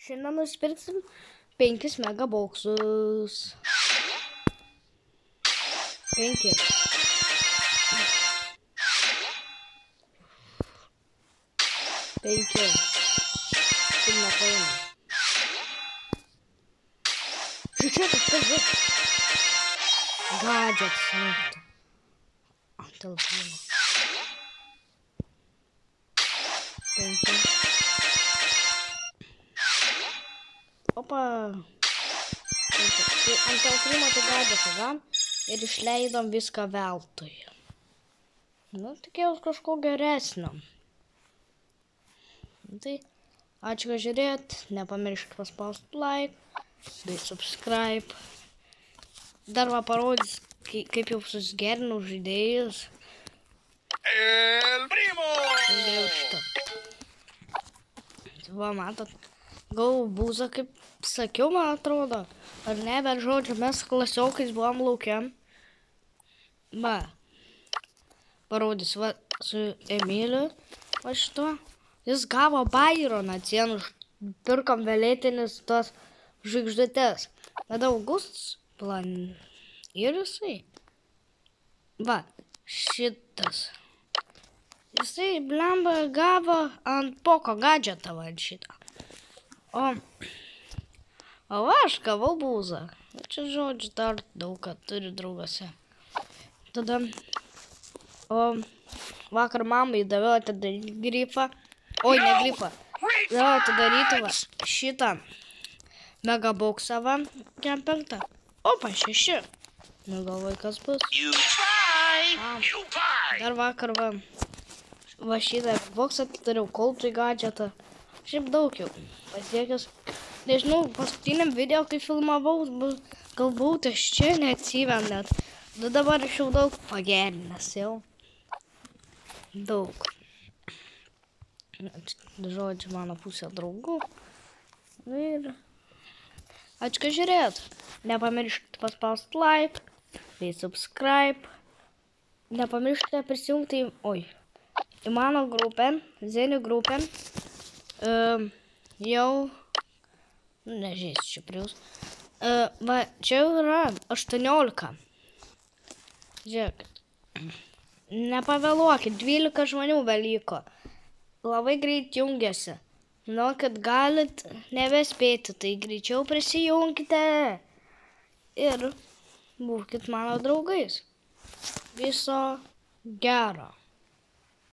Šiandien nusipirksim 5 megaboksus. 5. Taip nepaima. Žiūrėk, kažkas bus. Gadžets. Ant telefono. 5. Opa. 5. Tai ant telefono tai gadžetą gam ir išleidom viską veltui. Nu, tikėjau kažko geresnio. Tai ačiū, kad žiūrėt. Nepamirškit paspausti like bei subscribe. Dar va parodys, kaip jau susigerinau žaidėjus. El primo! Grįžta. Va, matot, gavau būzą, kaip sakiau, man atrodo. Ar ne, bet žodžiu, mes klasiokais buvom lauke. Va. Parodys, va, su Emiliu. Va šituo. Jis gavo Byroną atsienų. Pirkom vėlėtinis tos žvaigždutės. Tada Augustas plan. Ir jisai. Va, šitas. Jisai, blemba, gavo ant poko gadžetą va šitą. O aš gavau būzą. Čia žodžiu dar daug ką turi draugose. Tada, vakar mamai daviau atidaryti grifą. Oi, ne grifą. Daviau atidaryti va šitą megaboksą va. Kem 5. Opa, 6. Nu, galvoju, kas bus. Dar vakar va. Va šitą boksą atidariau, Coltui gadžetą. Šiaip daug jau pasiekęs. Nežinau, paskutiniam video, kai filmavau, galbūt aš čia neatsimenu net. Nu dabar aš jau daug pagerinęs jau. Daug. Žodžiu, mano pusė draugų. Ir ačiū, kad žiūrėt. Nepamirškite paspausti like bei subscribe. Nepamirškite prisijungti į mano grupę, Zenių grupę. Jau, nežįsiu čia prie jūs. Va, čia jau yra 18. Žiūrėkit. Nepavėluokit, 12 žmonių beliko. Labai greit jungiasi. Nu, kad galit nebespėti, tai greičiau prisijungkite. Ir būkit mano draugais. Viso gero.